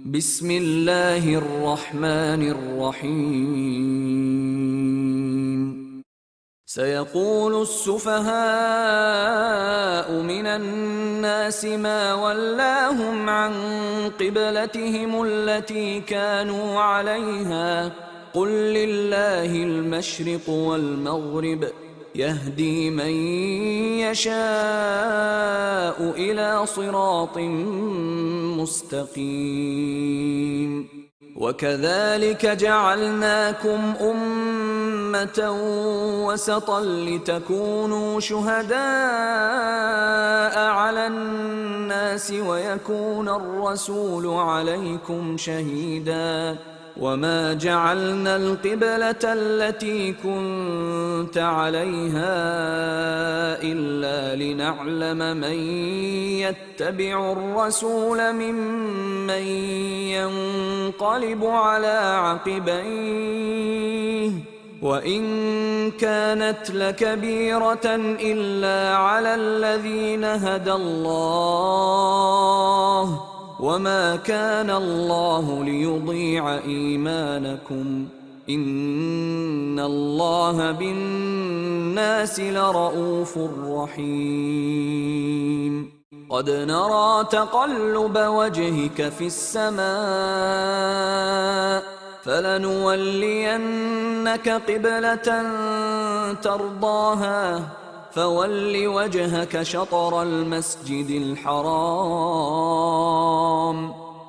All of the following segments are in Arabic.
بسم الله الرحمن الرحيم. سيقول السفهاء من الناس ما ولاهم عن قبلتهم التي كانوا عليها قل لله المشرق والمغرب يهدي من يشاء إلى صراط مستقيم. وكذلك جعلناكم أمة وسطا لتكونوا شهداء على الناس ويكون الرسول عليكم شهيدا. وما جعلنا القبلة التي كنت عليها إلا لنعلم من يتبع الرسول ممن ينقلب على عقبيه وإن كانت لكبيرة إلا على الذين هدى الله وما كان الله ليضيع إيمانكم إن الله بالناس لرءوف رحيم. قد نرى تقلب وجهك في السماء فلنولينك قبلة ترضاها فول وجهك شطر المسجد الحرام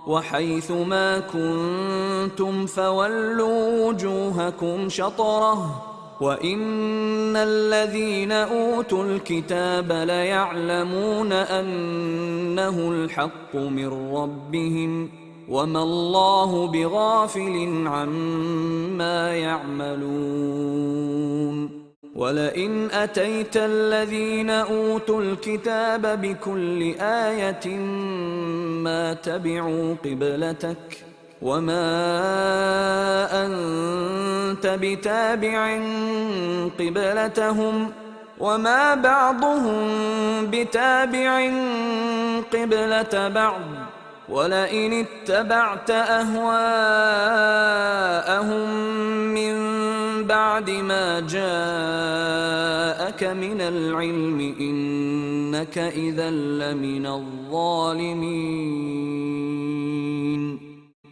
وحيث ما كنتم فولوا وجوهكم شطره وإن الذين أوتوا الكتاب ليعلمون أنه الحق من ربهم وما الله بغافل عما يعملون. ولئن أتيت الذين أوتوا الكتاب بكل آية ما تبعوا قبلتك وما أنت بتابع قبلتهم وما بعضهم بتابع قبلة بعض ولئن اتبعت أهواءهم من بعد ما جاءك من العلم إنك إذا لمن الظالمين.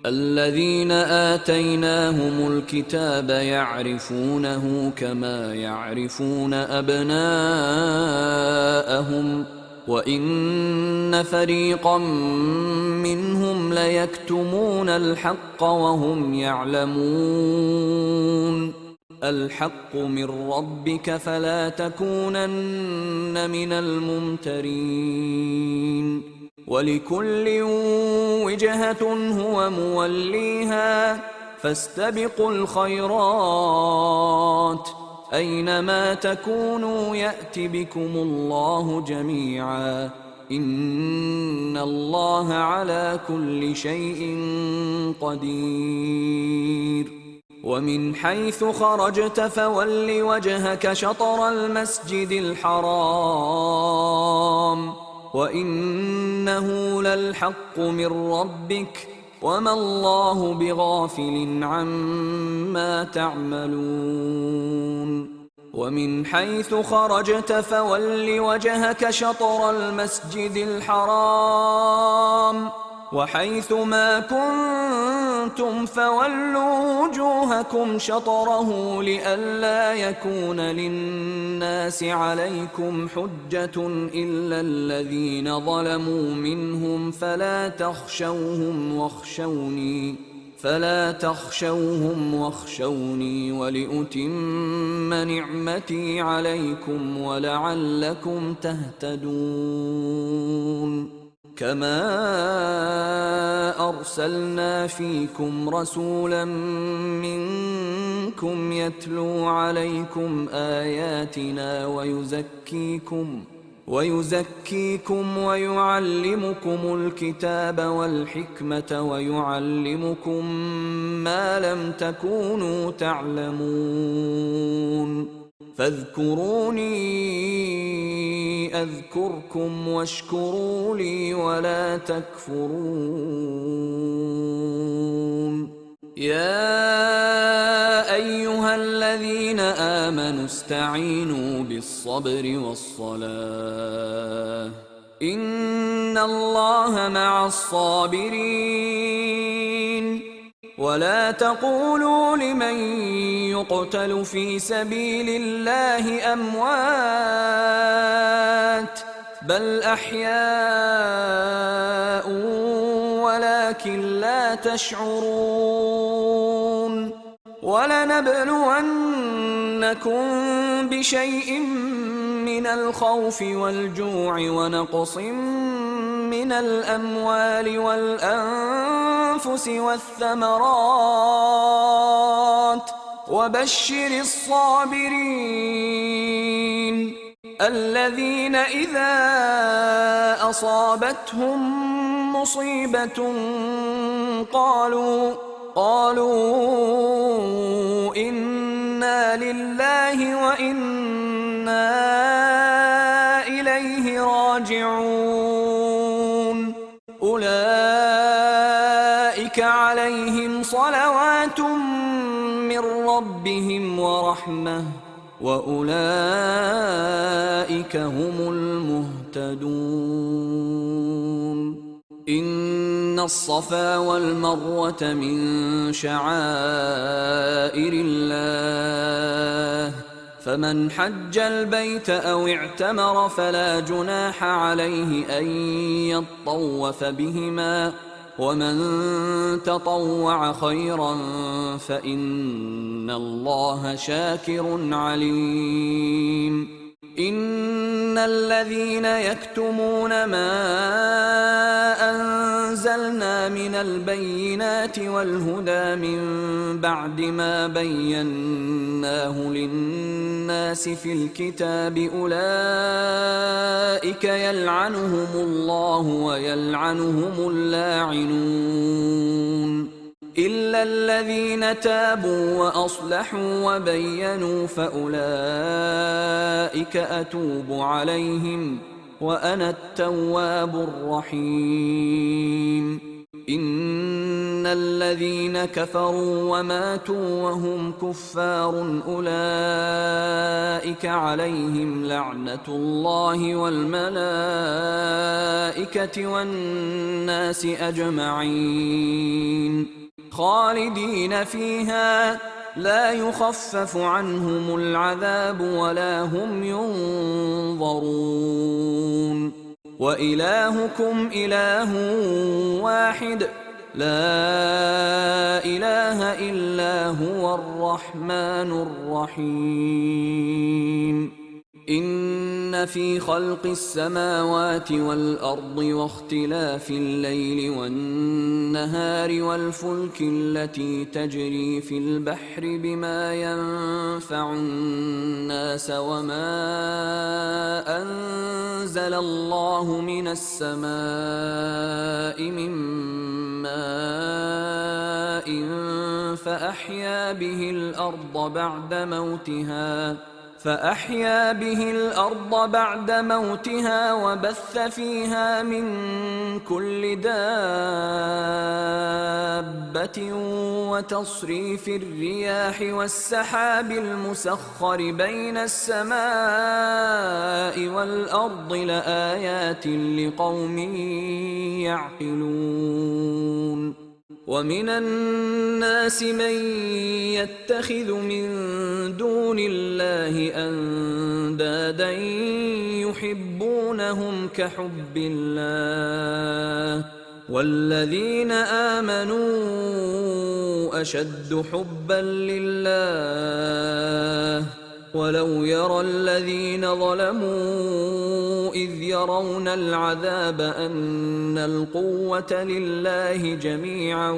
الذين آتيناهم الكتاب يعرفونه كما يعرفون أبناءهم وإن فريقا منهم ليكتمون الحق وهم يعلمون. الحق من ربك فلا تكونن من الممترين. ولكل وجهة هو موليها فاستبقوا الخيرات أينما تكونوا يأت بكم الله جميعا إن الله على كل شيء قدير. ومن حيث خرجت فول وجهك شطر المسجد الحرام وإنه للحق من ربك وما الله بغافل عما تعملون. ومن حيث خرجت فول وجهك شطر المسجد الحرام وحيث ما كنتم فولوا وجوهكم شطره لئلا يكون للناس عليكم حجة إلا الذين ظلموا منهم فلا تخشوهم واخشوني ولأتم نعمتي عليكم ولعلكم تهتدون. كما أرسلنا فيكم رسولا منكم يتلو عليكم آياتنا ويزكيكم ويعلمكم الكتاب والحكمة ويعلمكم ما لم تكونوا تعلمون. فاذكروني أذكركم واشكروا لي ولا تكفرون يا أيها الذين آمنوا استعينوا بالصبر والصلاة إن الله مع الصابرين ولا تقولوا لمن يقتل في سبيل الله أموات بل أحياء ولكن لا تشعرون ولنبلونكم بشيء من الخوف والجوع ونقص من الأموال والأنفس والثمرات وبشر الصابرين الذين إذا أصابتهم مصيبة قالوا إنا لله وإنا إليه راجعون أولئك عليهم صلوات من ربهم ورحمة وأولئك هم المهتدون إن الصفا والمروة من شعائر الله فمن حج البيت أو اعتمر فلا جناح عليه أن يطوف بهما ومن تطوع خيرا فإن الله شاكر عليم إن الذين يكتمون ما أنزلنا من البينات والهدى من بعد ما بيناه للناس في الكتاب أولئك يلعنهم الله ويلعنهم اللاعنون إلا الذين تابوا وأصلحوا وبينوا فأولئك أتوب عليهم وأنا التواب الرحيم إن الذين كفروا وماتوا وهم كفار أولئك عليهم لعنة الله والملائكة والناس أجمعين خالدين فيها لا يخفف عنهم العذاب ولا هم ينظرون وإلهكم إله واحد لا إله إلا هو الرحمن الرحيم إن في خلق السماوات والأرض واختلاف الليل والنهار والفلك التي تجري في البحر بما ينفع الناس وما أنزل الله من السماء من ماء فأحيا به الأرض بعد موتها وبث فيها من كل دابة وتصريف الرياح والسحاب المسخر بين السماء والأرض لآيات لقوم يعقلون ومن الناس من يتخذ من دون الله أندادا يحبونهم كحب الله والذين آمنوا أشد حبا لله ولو يرى الذين ظلموا إذ يرون العذاب أن القوة لله جميعا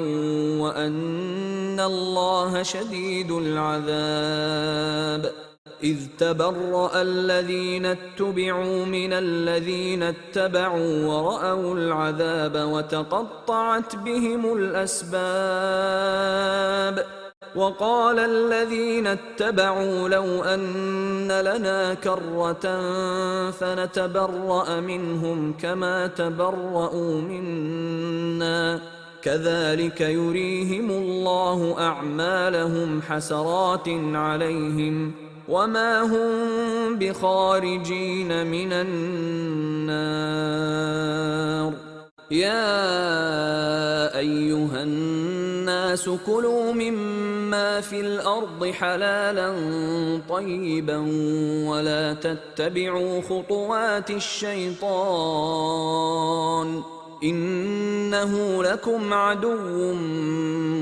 وأن الله شديد العذاب إذ تبرأ الذين اتبعوا من الذين اتبعوا ورأوا العذاب وتقطعت بهم الأسباب وقال الذين اتبعوا لو أن لنا كرة فنتبرأ منهم كما تبرأوا منا كذلك يريهم الله أعمالهم حسرات عليهم وما هم بخارجين من النار. يا أيها الناس كلوا مما في الأرض حلالا طيبا ولا تتبعوا خطوات الشيطان إنه لكم عدو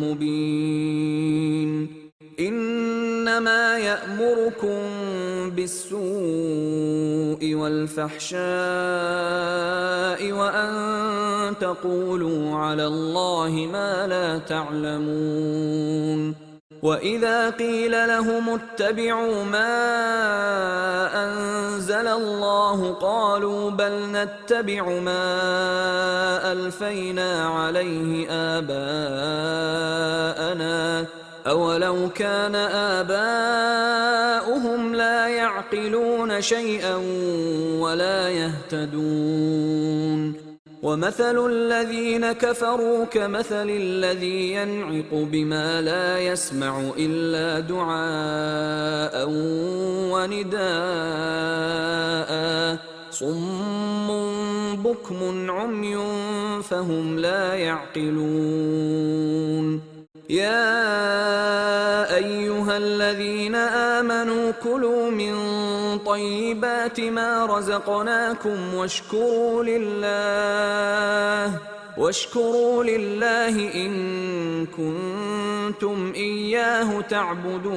مبين. إنما يأمركم بالسوء والفحشاء وأن تقولوا على الله ما لا تعلمون. وإذا قيل لهم اتبعوا ما أنزل الله قالوا بل نتبع ما ألفينا عليه آباءنا أولو كان آباؤهم لا يعقلون شيئا ولا يهتدون. ومثل الذين كفروا كمثل الذي ينعق بما لا يسمع إلا دعاء ونداء صم بكم عمي فهم لا يعقلون. يا أيها الذين آمنوا كلوا من طيبات ما رزقناكم واشكروا لله إن كنتم إياه تعبدون.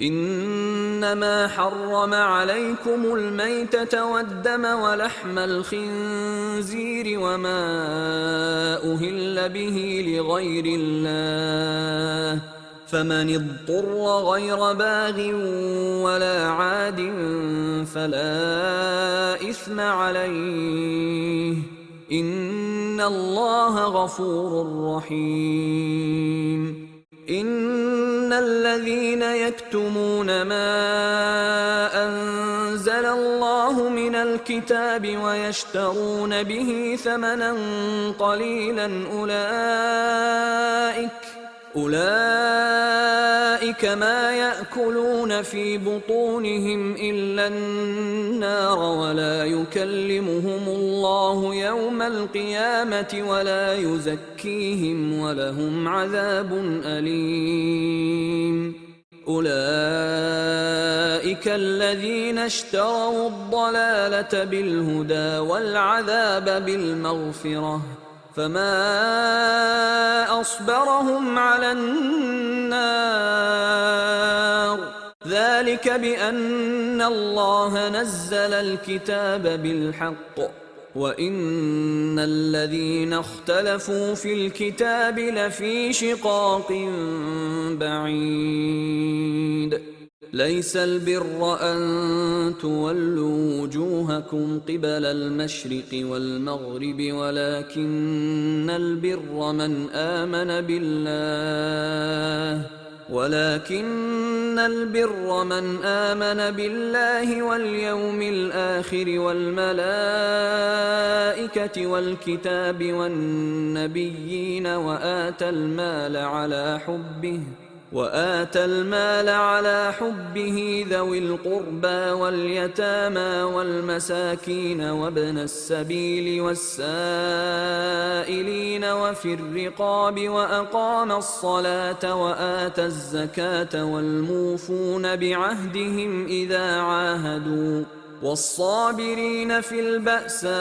إنما حرم عليكم الميتة والدم ولحم الخنزير وما أهل به لغير الله فمن اضطر غير باغ ولا عاد فلا إثم عليه إن الله غفور رحيم. إن الذين يكتمون ما أنزل الله من الكتاب ويشترون به ثمنا قليلا أولئك ما يأكلون في بطونهم إلا النار ولا يكلمهم الله يوم القيامة ولا يزكيهم ولهم عذاب أليم. أولئك الذين اشتروا الضلالة بالهدى والعذاب بالمغفرة فما أصبرهم على النار ذلك بأن الله نزل الكتاب بالحق وإن الذين اختلفوا في الكتاب لفي شقاق بعيد. ليس البر أن تولوا وجوهكم قبل المشرق والمغرب ولكن البر من آمن بالله واليوم الآخر والملائكة والكتاب والنبيين وآتى المال على حبه ذوي القربى واليتامى والمساكين وابن السبيل والسائلين وفي الرقاب وأقام الصلاة وآتى الزكاة والموفون بعهدهم إذا عاهدوا والصابرين في البأساء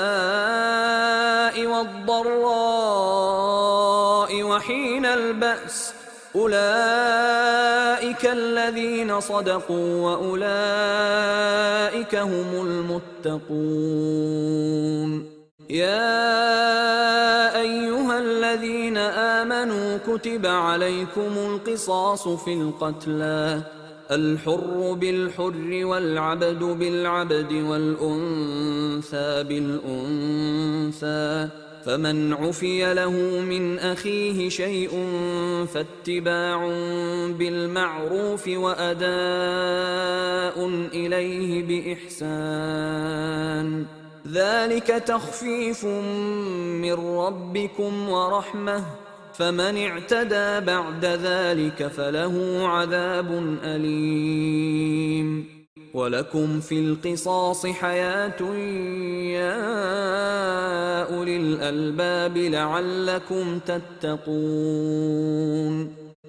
والضراء وحين البأس أولئك الذين صدقوا وأولئك هم المتقون. يا أيها الذين آمنوا كتب عليكم القصاص في القتلى الحر بالحر والعبد بالعبد والأنثى بالأنثى فمن عفي له من أخيه شيء فاتباع بالمعروف وأداء إليه بإحسان ذلك تخفيف من ربكم ورحمة فمن اعتدى بعد ذلك فله عذاب أليم ولكم في القصاص حياة يا أولي الألباب لعلكم تتقون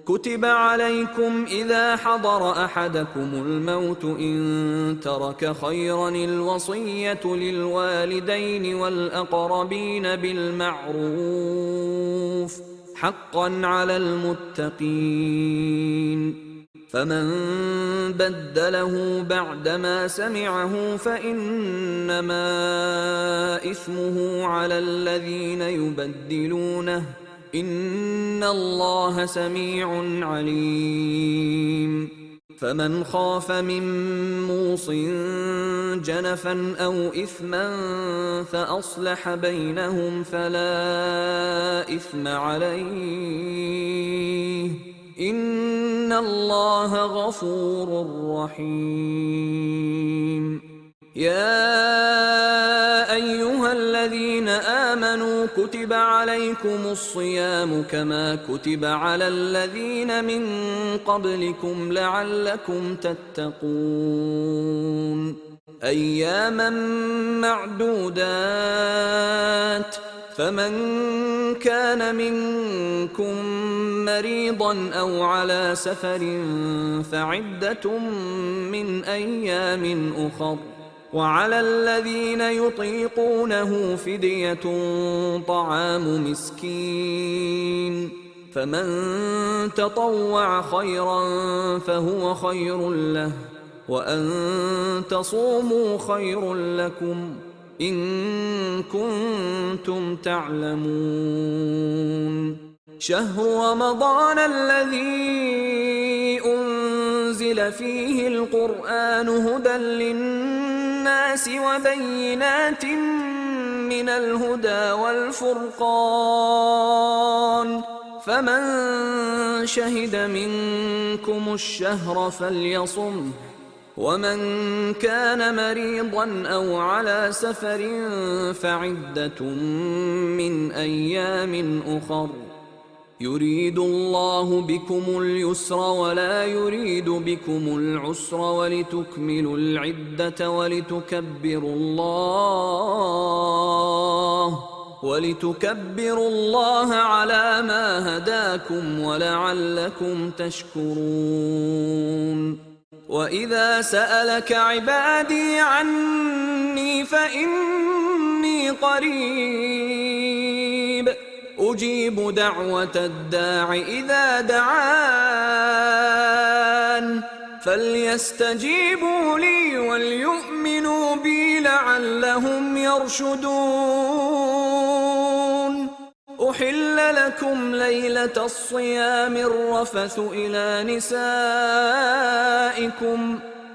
كتب عليكم إذا حضر أحدكم الموت إن ترك خيرا الوصية للوالدين والأقربين بالمعروف حقا على المتقين فمن بدله بعدما سمعه فإنما إثمه على الذين يبدلونه إن الله سميع عليم فمن خاف من موص جنفا أو إثما فأصلح بينهم فلا إثم عليه إن الله غفور رحيم يا أيها الذين آمنوا كتب عليكم الصيام كما كتب على الذين من قبلكم لعلكم تتقون أياما معدودات فمن كان منكم مريضا أو على سفر فعدة من أيام أخر وعلى الذين يطيقونه فدية طعام مسكين فمن تطوع خيرا فهو خير له وأن تصوموا خير لكم إن كنتم تعلمون شهر رمضان الذي أنزل فيه القرآن هدى للناس وبينات من الهدى والفرقان فمن شهد منكم الشهر فليصمه ومن كان مريضا أو على سفر فعدة من أيام أخر يريد الله بكم اليسر ولا يريد بكم العسر ولتكملوا العدة ولتكبروا الله على ما هداكم ولعلكم تشكرون وإذا سألك عبادي عني فإني قريب أجيب دعوة الداع إذا دعان فليستجيبوا لي وليؤمنوا بي لعلهم يرشدون أحل لكم ليلة الصيام الرفث إلى نسائكم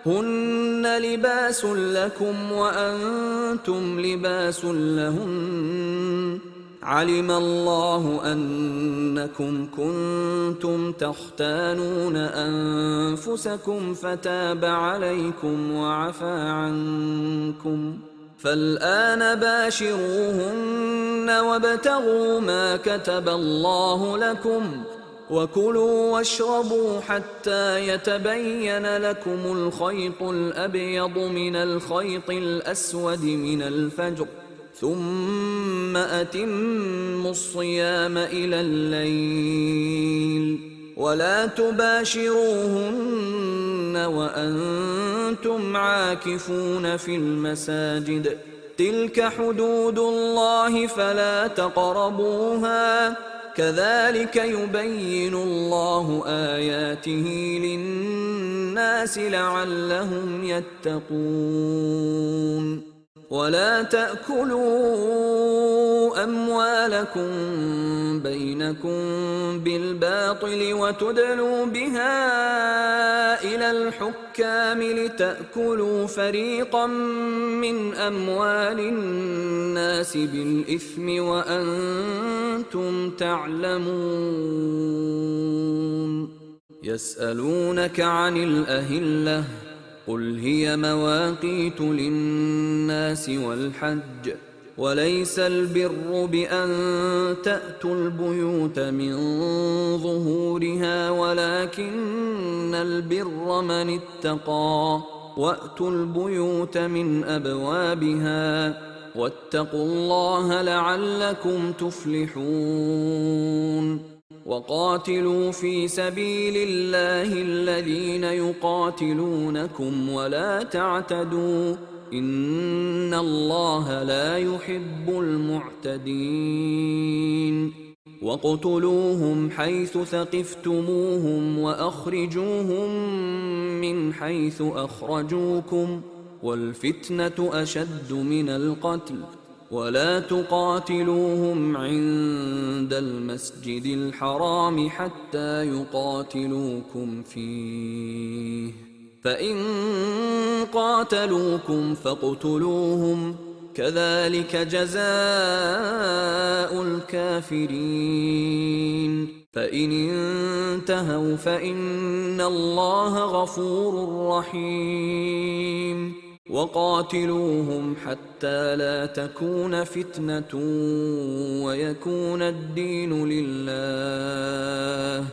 هن لباس لكم وأنتم لباس لهن علم الله أنكم كنتم تختانون أنفسكم فتاب عليكم وعفى عنكم فالآن باشروهن وابتغوا ما كتب الله لكم وكلوا واشربوا حتى يتبين لكم الخيط الأبيض من الخيط الأسود من الفجر ثم أتموا الصيام إلى الليل ولا تباشروهن وأنتم عاكفون في المساجد تلك حدود الله فلا تقربوها كذلك يبين الله آياته للناس لعلهم يتقون ولا تأكلوا أموالكم بينكم بالباطل وتدلوا بها إلى الحكام لتأكلوا فريقا من أموال الناس بالإثم وأنتم تعلمون يسألونك عن الأهلة قل هي مواقيت للناس والحج وليس البر بأن تأتوا البيوت من ظهورها ولكن البر من اتقى وأتوا البيوت من أبوابها واتقوا الله لعلكم تفلحون وقاتلوا في سبيل الله الذين يقاتلونكم ولا تعتدوا إن الله لا يحب المعتدين واقتلوهم حيث ثقفتموهم وأخرجوهم من حيث أخرجوكم والفتنة أشد من القتل ولا تقاتلوهم عند المسجد الحرام حتى يقاتلوكم فيه فإن قاتلوكم فاقتلوهم كذلك جزاء الكافرين فإن انتهوا فإن الله غفور رحيم وقاتلوهم حتى لا تكون فتنة ويكون الدين لله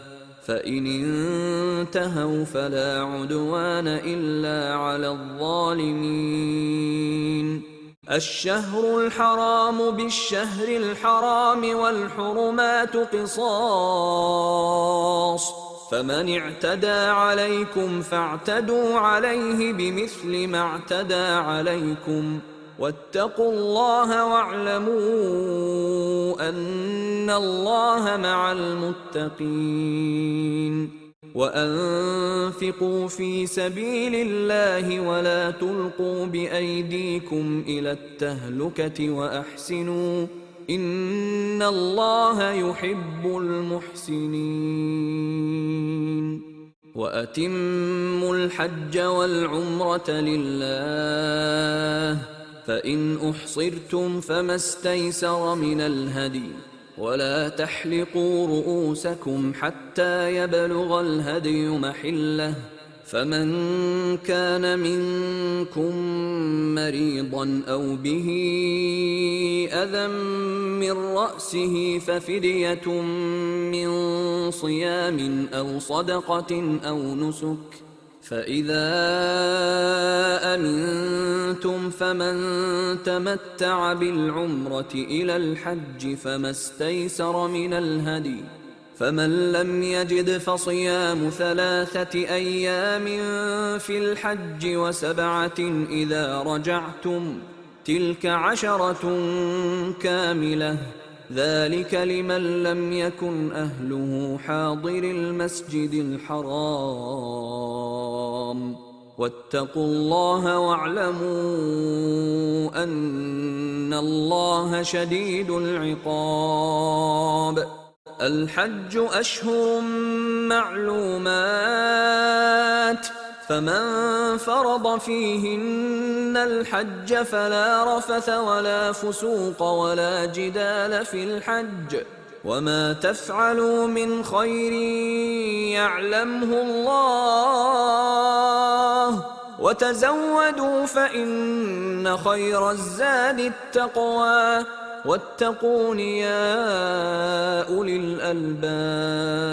فإن انتهوا فلا عدوان إلا على الظالمين الشهر الحرام بالشهر الحرام والحرمات قصاص فمن اعتدى عليكم فاعتدوا عليه بمثل ما اعتدى عليكم واتقوا الله واعلموا أن الله مع المتقين وأنفقوا في سبيل الله ولا تلقوا بأيديكم إلى التهلكة وأحسنوا إن الله يحب المحسنين وأتموا الحج والعمرة لله فإن أحصرتم فما استيسر من الهدي ولا تحلقوا رؤوسكم حتى يبلغ الهدي محله فمن كان منكم مريضا أو به أذى من رأسه ففدية من صيام أو صدقة أو نسك فإذا أمنتم فمن تمتع بالعمرة إلى الحج فما استيسر من الهدي فمن لم يجد فصيام 3 أيام في الحج و7 إذا رجعتم تلك 10 كاملة ذلك لمن لم يكن أهله حاضر المسجد الحرام واتقوا الله واعلموا أن الله شديد العقاب الحج أشهر معلومات فمن فرض فيهن الحج فلا رفث ولا فسوق ولا جدال في الحج وما تفعلوا من خير يعلمه الله وتزودوا فإن خير الزاد التقوى واتقون يا أولي الألباب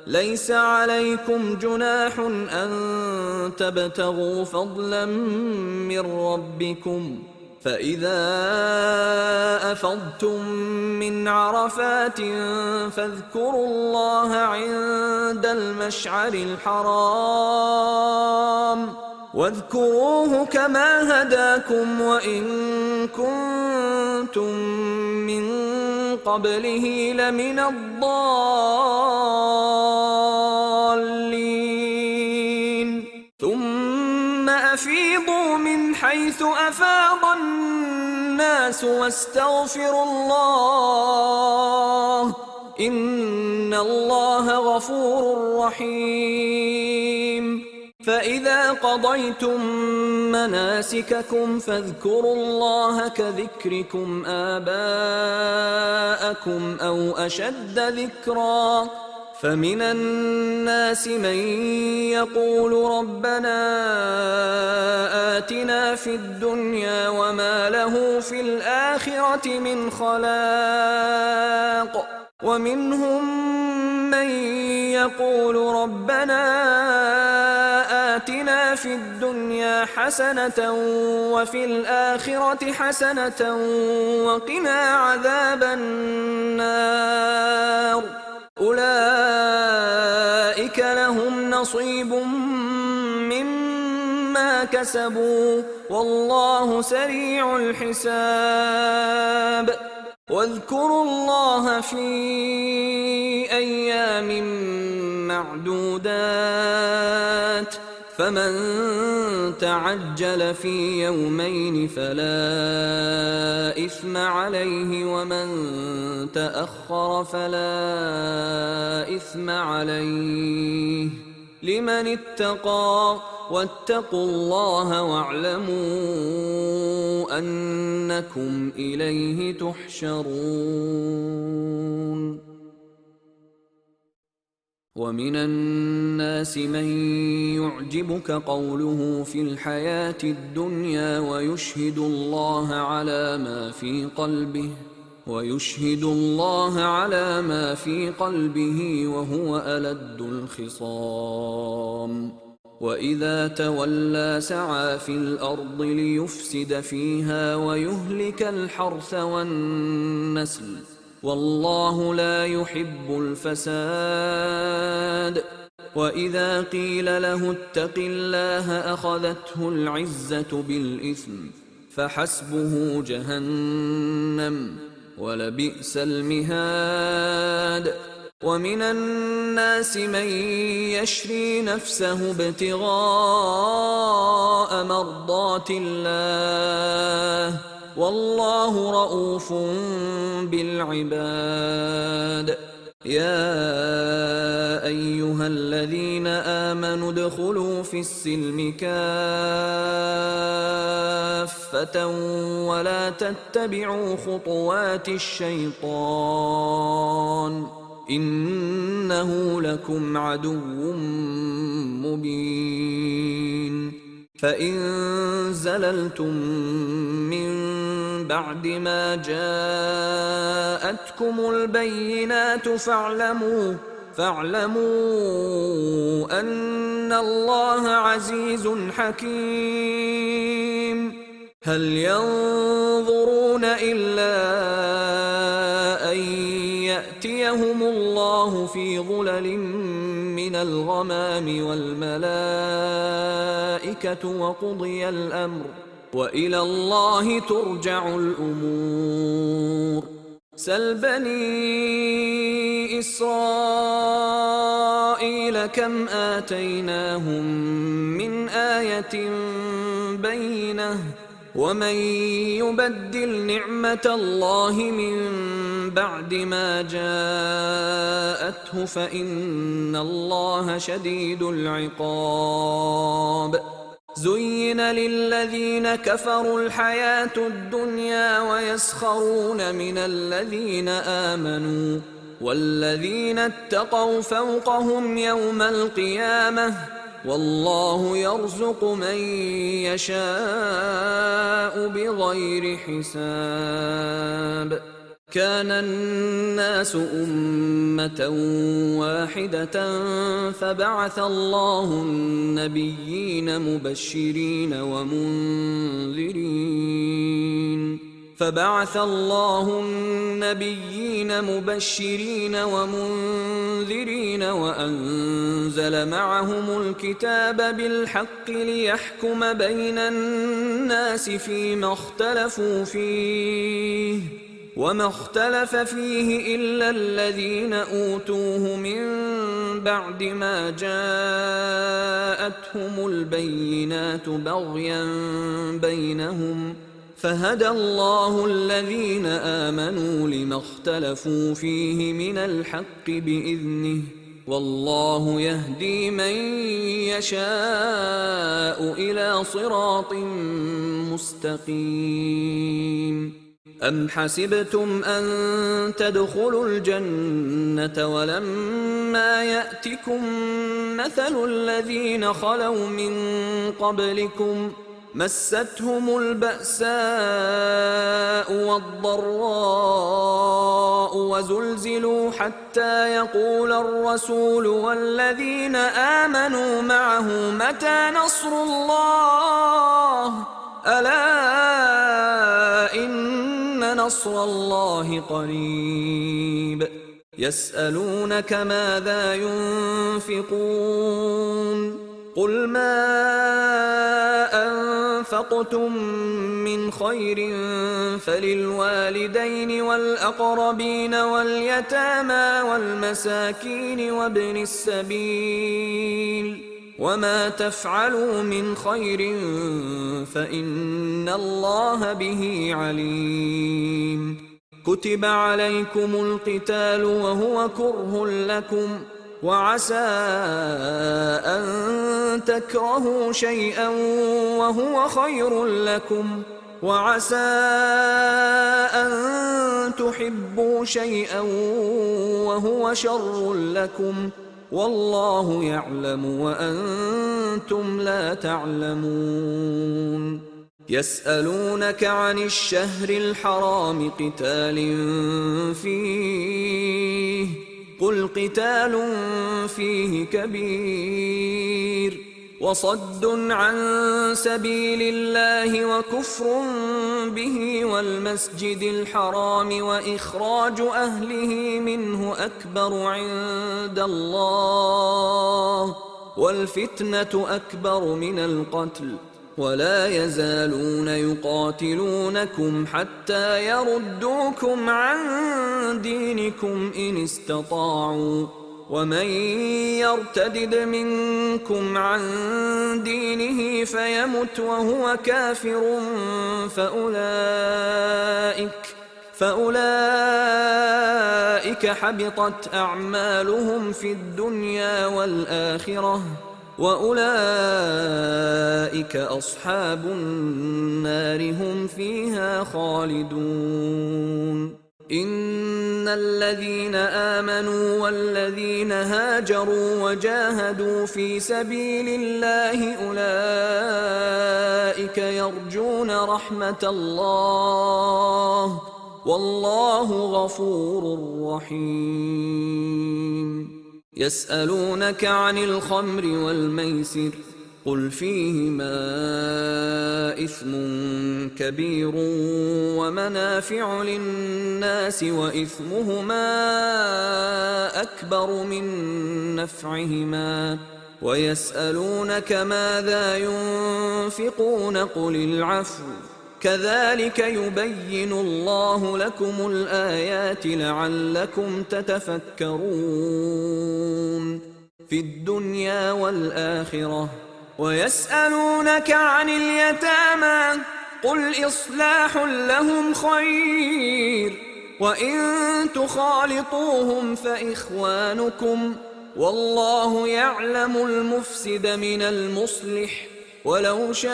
ليس عليكم جناح أن تبتغوا فضلا من ربكم فإذا أفضتم من عرفات فاذكروا الله عند المشعر الحرام واذكروه كما هداكم وإن كنتم من قبله لمن الضالين ثم أفيضوا من حيث أفاض الناس واستغفروا الله إن الله غفور رحيم فإذا قضيتم مناسككم فاذكروا الله كذكركم آباءكم أو أشد ذكرا فمن الناس من يقول ربنا آتنا في الدنيا وما له في الآخرة من خلاق ومنهم من يقول ربنا آتنا في الدنيا حسنة وفي الآخرة حسنة وقنا عذاب النار أولئك لهم نصيب مما كسبوا والله سريع الحساب واذكروا الله في أيام معدودات فمن تعجل في يومين فلا إثم عليه ومن تأخر فلا إثم عليه لمن اتقى واتقوا الله واعلموا أنكم إليه تحشرون ومن الناس من يعجبك قوله في الحياة الدنيا ويشهد الله على ما في قلبه وهو ألد الخصام وإذا تولى سعى في الأرض ليفسد فيها ويهلك الحرث والنسل والله لا يحب الفساد وإذا قيل له اتق الله أخذته العزة بالإثم فحسبه جهنم ولبئس المهاد ومن الناس من يشري نفسه ابتغاء مرضات الله والله رؤوف بالعباد يا أيها الذين آمنوا ادخلوا في السلم كافة ولا تتبعوا خطوات الشيطان إنه لكم عدو مبين فإن زللتم من بعد ما جاءتكم البينات فاعلموا أن الله عزيز حكيم هل ينظرون إلا أن يأتيهم الله في ظلل من الغمام والملائكة وقضي الأمر وإلى الله ترجع الأمور سل بني إسرائيل كم آتيناهم من آية بينة ومن يبدل نعمة الله من بعد ما جاءته فإن الله شديد العقاب زين للذين كفروا الحياة الدنيا ويسخرون من الذين آمنوا والذين اتقوا فوقهم يوم القيامة والله يرزق من يشاء بغير حساب كان الناس أمة واحدة فبعث الله النبيين مبشرين ومنذرين وأنزل معهم الكتاب بالحق ليحكم بين الناس فيما اختلفوا فيه وما اختلف فيه إلا الذين أوتوه من بعد ما جاءتهم البينات بغيا بينهم فهدى الله الذين آمنوا لما اختلفوا فيه من الحق بإذنه والله يهدي من يشاء إلى صراط مستقيم أم حسبتم أن تدخلوا الجنة الجنة ولما يأتكم مثل الذين خلوا من قبلكم مستهم البأساء والضراء وزلزلوا حتى يقول الرسول والذين آمنوا معه متى نصر الله ألا إن نصر الله قريب يسألونك ماذا ينفقون قل ما أنفقتم من خير فللوالدين والأقربين واليتامى والمساكين وابن السبيل وما تفعلوا من خير فإن الله به عليم كتب عليكم القتال وهو كره لكم وعسى أن تكرهوا شيئا وهو خير لكم وعسى أن تحبوا شيئا وهو شر لكم والله يعلم وأنتم لا تعلمون يسألونك عن الشهر الحرام قتال فيه قل قتال فيه كبير وصد عن سبيل الله وكفر به والمسجد الحرام وإخراج أهله منه أكبر عند الله والفتنة أكبر من القتل ولا يزالون يقاتلونكم حتى يردوكم عن دينكم إن استطاعوا ومن يرتدد منكم عن دينه فيمت وهو كافر فأولئك حبطت أعمالهم في الدنيا والآخرة وأولئك أصحاب النار هم فيها خالدون إن الذين آمنوا والذين هاجروا وجاهدوا في سبيل الله أولئك يرجون رحمة الله والله غفور رحيم يسألونك عن الخمر والميسر قل فيهما إثم كبير ومنافع للناس وإثمهما أكبر من نفعهما ويسألونك ماذا ينفقون قل العفو كذلك يبين الله لكم الآيات لعلكم تتفكرون في الدنيا والآخرة ويسألونك عن اليتامى قل إصلاح لهم خير وإن تخالطوهم فإخوانكم والله يعلم المفسد من المصلح ولو شاء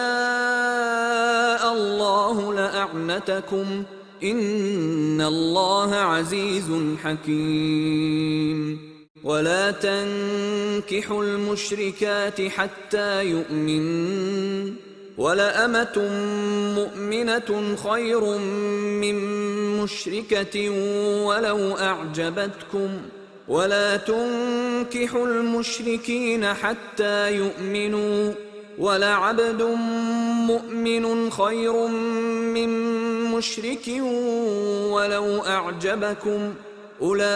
الله لأعنتكم إن الله عزيز حكيم ولا تنكحوا المشركات حتى يؤمنن ولأمة مؤمنة خير من مشركة ولو أعجبتكم ولا تنكحوا المشركين حتى يؤمنوا ولعبد مؤمن خير من مشرك ولو أعجبكم أولئك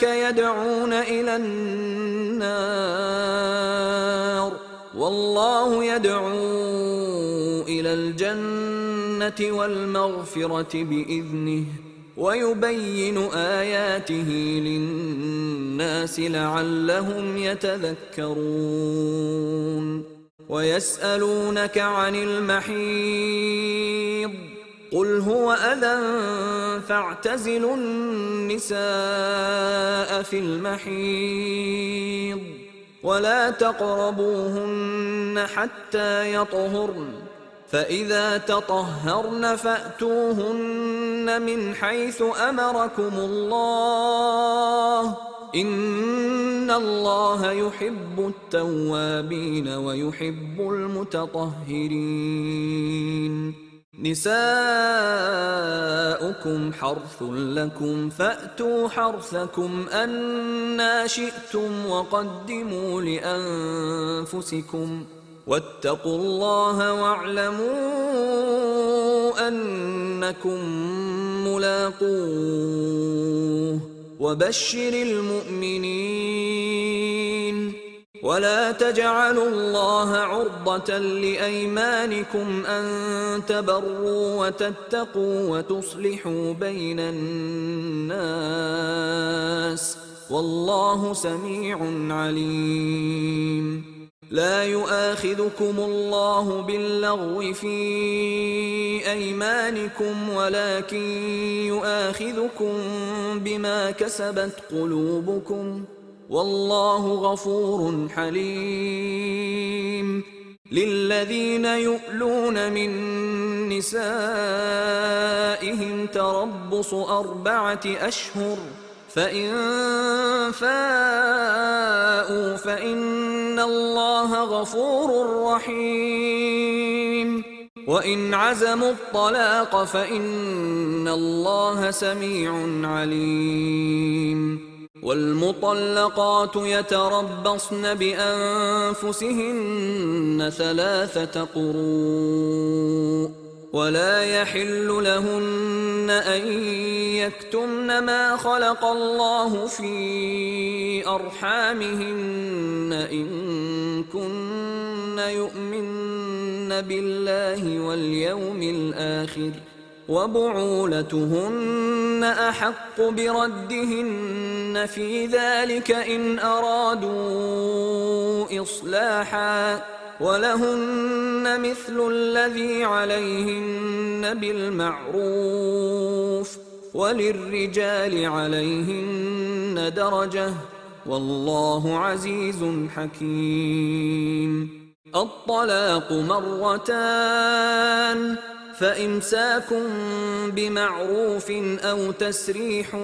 يدعون إلى النار والله يدعو إلى الجنة والمغفرة بإذنه ويبين آياته للناس لعلهم يتذكرون ويسألونك عن المحيض قل هو أذى فاعتزلوا النساء في المحيض ولا تقربوهن حتى يطهرن فإذا تطهرن فأتوهن من حيث أمركم الله إن الله يحب التوابين ويحب المتطهرين. نساؤكم حرث لكم فأتوا حرثكم أنى شئتم وقدموا لأنفسكم واتقوا الله واعلموا أنكم ملاقوه وبشر المؤمنين. ولا تجعلوا الله عرضة لأيمانكم أن تبروا وتتقوا وتصلحوا بين الناس والله سميع عليم. لا يؤاخذكم الله باللغو في أيمانكم ولكن يؤاخذكم بما كسبت قلوبكم والله غفور حليم. للذين يؤلون من نسائهم تربص 4 أشهر فإن فاءوا فإن الله غفور رحيم. وإن عزموا الطلاق فإن الله سميع عليم. والمطلقات يتربصن بأنفسهن 3 قروء ولا يحل لهن أن يكتمن ما خلق الله في أرحامهن إن كن يؤمن بالله واليوم الآخر وبعولتهن أحق بردهن في ذلك إن أرادوا إصلاحا ولهن مثل الذي عليهن بالمعروف وللرجال عليهن درجة والله عزيز حكيم. الطلاق 2 فإمساك بمعروف أو تسريح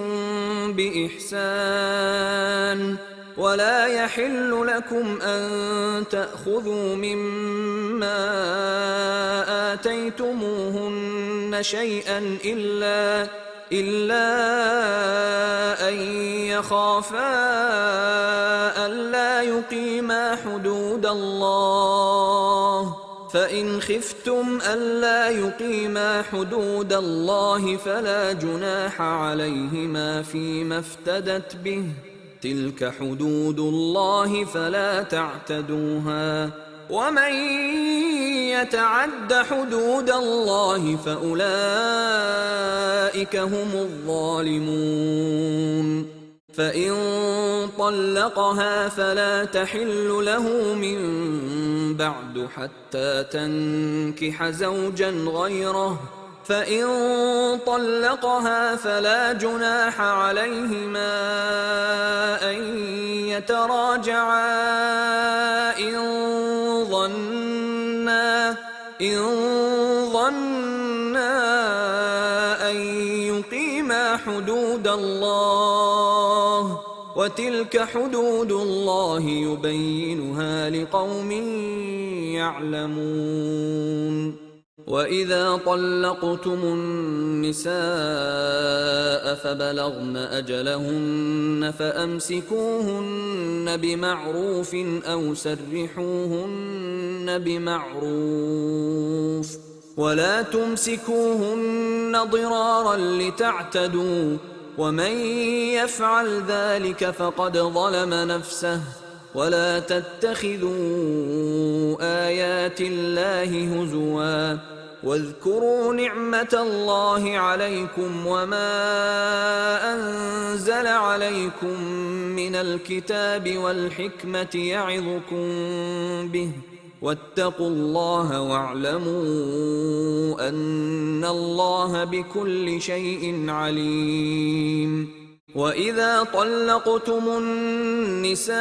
بإحسان. ولا يحل لكم أن تأخذوا مما آتيتموهن شيئا إلا أن يخافا ألا يقيما حدود الله فإن خفتم ألا يقيما حدود الله فلا جناح عليهما فيما افتدت به تلك حدود الله فلا تعتدوها ومن يتعد حدود الله فأولئك هم الظالمون. فإن طلقها فلا تحل له من بعد حتى تنكح زوجا غيره فإن طلقها فلا جناح عليهما أن يتراجعا إن ظنا أن يقيما حدود الله وتلك حدود الله يبينها لقوم يعلمون. وإذا طلقتم النساء فبلغن أجلهن فأمسكوهن بمعروف أو سرحوهن بمعروف ولا تمسكوهن ضرارا لتعتدوا ومن يفعل ذلك فقد ظلم نفسه. ولا تتخذوا آيات الله هزوا واذكروا نعمة الله عليكم وما أنزل عليكم من الكتاب والحكمة يعظكم به واتقوا الله واعلموا أن الله بكل شيء عليم. وإذا طلقتم النساء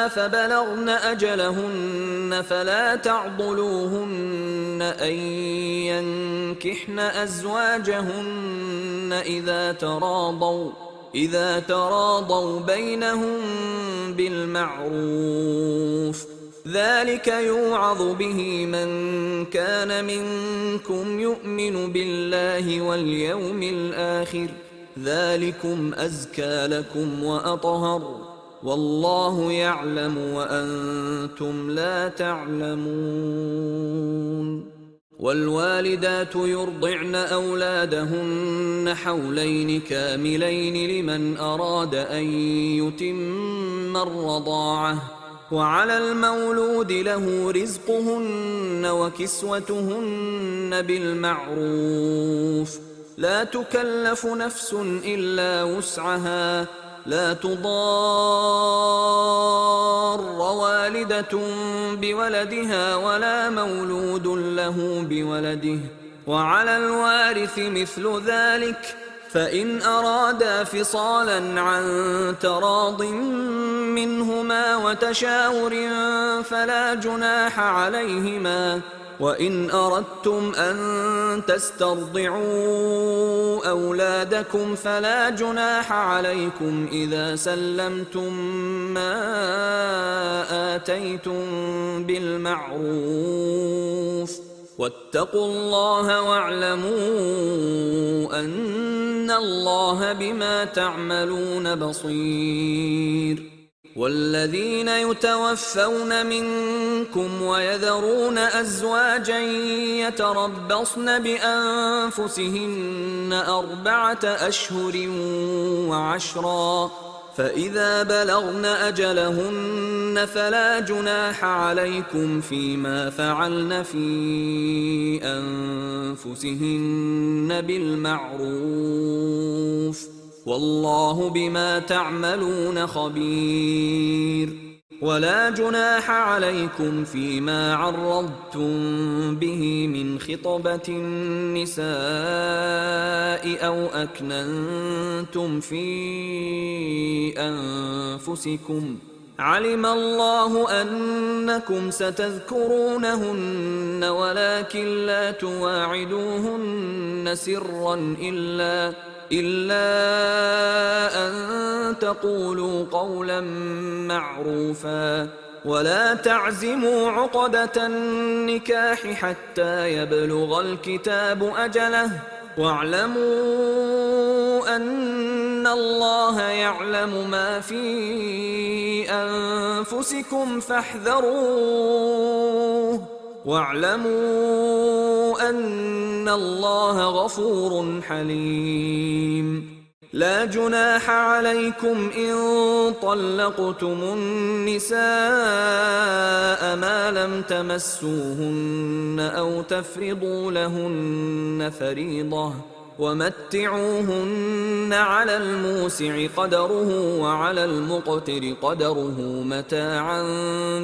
فبلغن أجلهن فلا تعضلوهن أن ينكحن أزواجهن إذا تراضوا بينهم بالمعروف. ذلك يوعظ به من كان منكم يؤمن بالله واليوم الآخر، ذلكم أزكى لكم وأطهر، والله يعلم وأنتم لا تعلمون. والوالدات يرضعن أولادهن حولين كاملين لمن أراد أن يتم الرضاعة، وعلى المولود له رزقهن وكسوتهن بالمعروف، لا تكلف نفس إلا وسعها، لا تضار والدة بولدها ولا مولود له بولده، وعلى الوارث مثل ذلك، فإن أرادا فصالا عن تراض منهما وتشاور فلا جناح عليهما. وإن أردتم أن تسترضعوا أولادكم فلا جناح عليكم إذا سلمتم ما آتيتم بالمعروف، واتقوا الله واعلموا أن الله بما تعملون بصير. والذين يتوفون منكم ويذرون أزواجا يتربصن بأنفسهن 4 أشهر وعشرا، فإذا بلغن أجلهن فلا جناح عليكم فيما فعلن في أنفسهن بالمعروف، والله بما تعملون خبير. ولا جناح عليكم فيما عرضتم به من خطبة النساء أو أكننتم في أنفسكم، علم الله أنكم ستذكرونهن ولكن لا تواعدوهن سرا إلا أن تقولوا قولا معروفا، ولا تعزموا عقدة النكاح حتى يبلغ الكتاب أجله، واعلموا أن الله يعلم ما في أنفسكم فاحذروه، واعلموا أن الله غفور حليم. لا جناح عليكم إن طلقتم النساء ما لم تمسوهن أو تفرضوا لهن فريضة، ومتعوهن على الموسع قدره وعلى المقتر قدره متاعا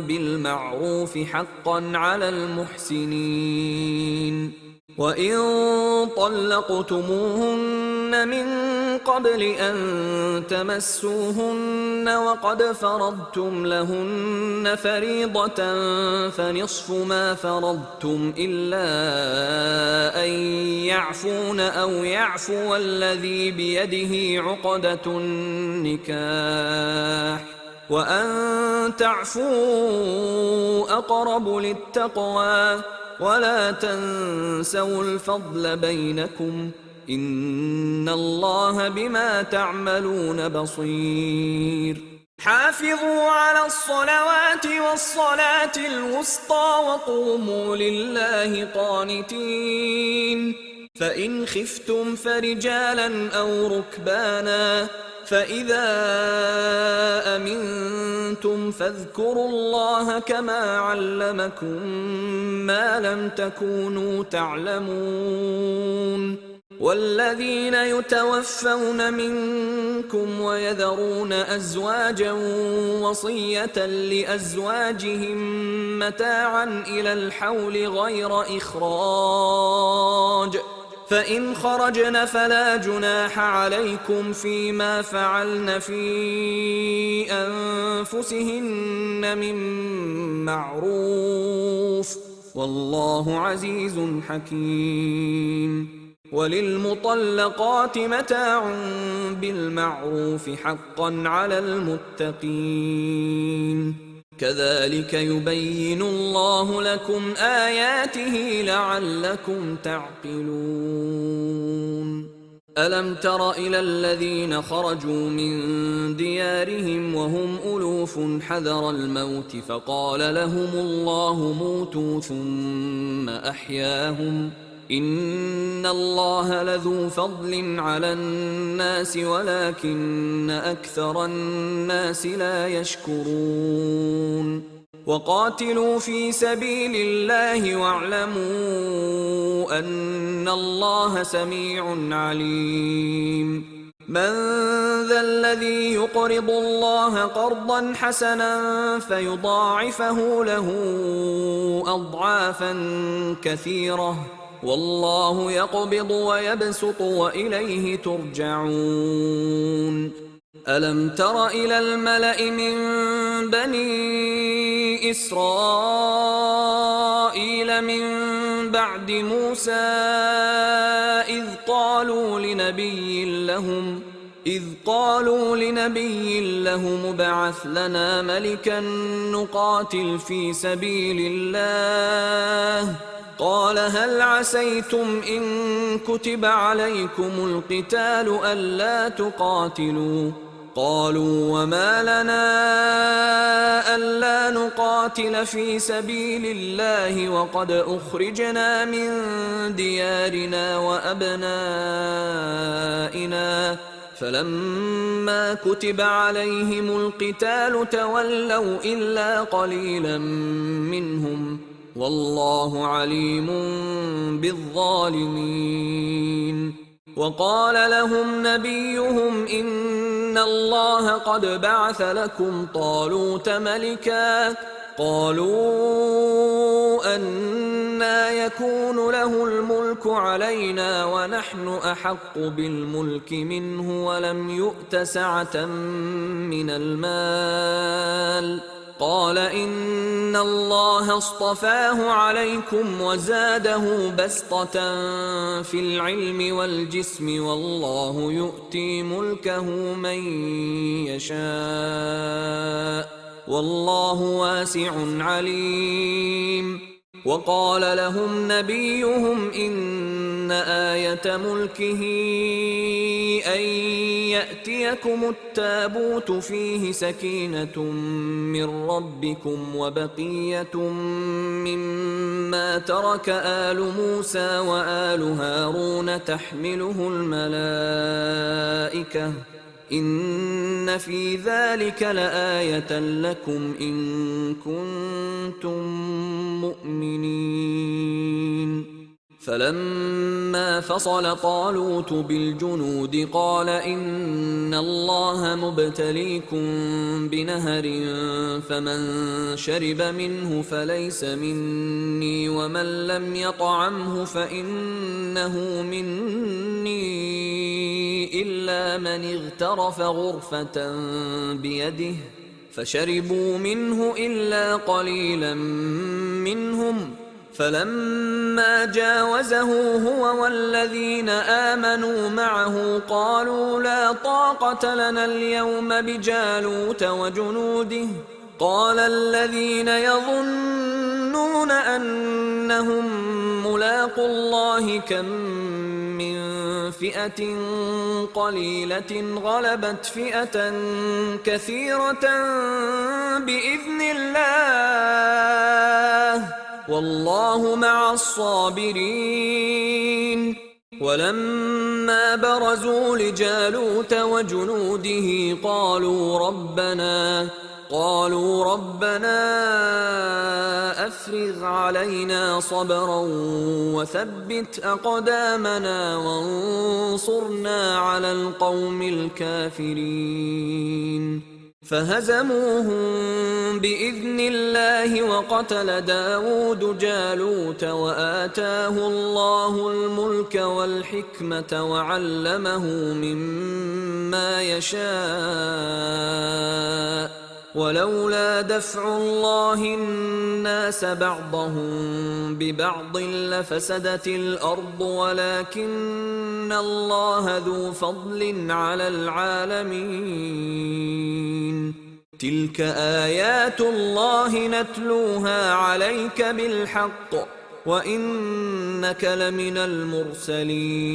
بالمعروف حقا على المحسنين. وإن طلقتموهن من قبل أن تمسوهن وقد فرضتم لهن فريضة فنصف ما فرضتم إلا أن يعفون أو يعفو الذي بيده عقدة النكاح، وأن تعفوا أقرب للتقوى، ولا تنسوا الفضل بينكم، إن الله بما تعملون بصير. حافظوا على الصلوات والصلاة الوسطى وقوموا لله قانتين. فإن خفتم فرجالا أو ركبانا، فإذا أمنتم فاذكروا الله كما علمكم ما لم تكونوا تعلمون. والذين يتوفون منكم ويذرون أزواجا وصية لأزواجهم متاعا إلى الحول غير إخراج، فإن خرجن فلا جناح عليكم فيما فعلن في أنفسهن من معروف، والله عزيز حكيم. وللمطلقات متاع بالمعروف حقا على المتقين كذلك يبين الله لكم آياته لعلكم تعقلون ألم تر إلى الذين خرجوا من ديارهم وهم ألوف حذر الموت فقال لهم الله موتوا ثم أحياهم إن الله لذو فضل على الناس ولكن أكثر الناس لا يشكرون وقاتلوا في سبيل الله واعلموا أن الله سميع عليم من ذا الذي يقرض الله قرضا حسنا فيضاعفه له أضعافا كثيرة والله يقبض ويبسط وإليه ترجعون ألم تر إلى الملأ من بني إسرائيل من بعد موسى إذ قالوا لنبي لهم ابعث لنا ملكا نقاتل في سبيل الله قال هل عسيتم إن كتب عليكم القتال ألا تقاتلوا قالوا وما لنا ألا نقاتل في سبيل الله وقد أخرجنا من ديارنا وأبنائنا فلما كتب عليهم القتال تولوا إلا قليلا منهم والله عليم بالظالمين وقال لهم نبيهم إن الله قد بعث لكم طالوت ملكا قالوا أنى يكون له الملك علينا ونحن أحق بالملك منه ولم يؤت سعة من المال قال إن الله اصطفاه عليكم وزاده بسطة في العلم والجسم والله يؤتي ملكه من يشاء والله واسع عليم وقال لهم نبيهم إن آية ملكه أن يأتيكم التابوت فيه سكينة من ربكم وبقية مما ترك آل موسى وآل هارون تحمله الملائكة إن في ذلك لآية لكم إن كنتم مؤمنين فلما فصل طالوت بالجنود قال إن الله مبتليكم بنهر فمن شرب منه فليس مني ومن لم يطعمه فإنه مني إلا من اغترف غرفة بيده فشربوا منه إلا قليلا منهم فلما جاوزه هو والذين آمنوا معه قالوا لا طاقة لنا اليوم بجالوت وجنوده قال الذين يظنون أنهم ملاقو الله كم من فئة قليلة غلبت فئة كثيرة بإذن الله والله مع الصابرين ولما برزوا لجالوت وجنوده قالوا ربنا أفرغ علينا صبرا وثبت أقدامنا وانصرنا على القوم الكافرين فهزموهم بإذن الله وقتل داود جالوت وآتاه الله الملك والحكمة وعلمه مما يشاء ولولا دفع الله الناس بعضهم ببعض لفسدت الأرض ولكن الله ذو فضل على العالمين. تلك آيات الله نتلوها عليك بالحق وإنك لمن المرسلين.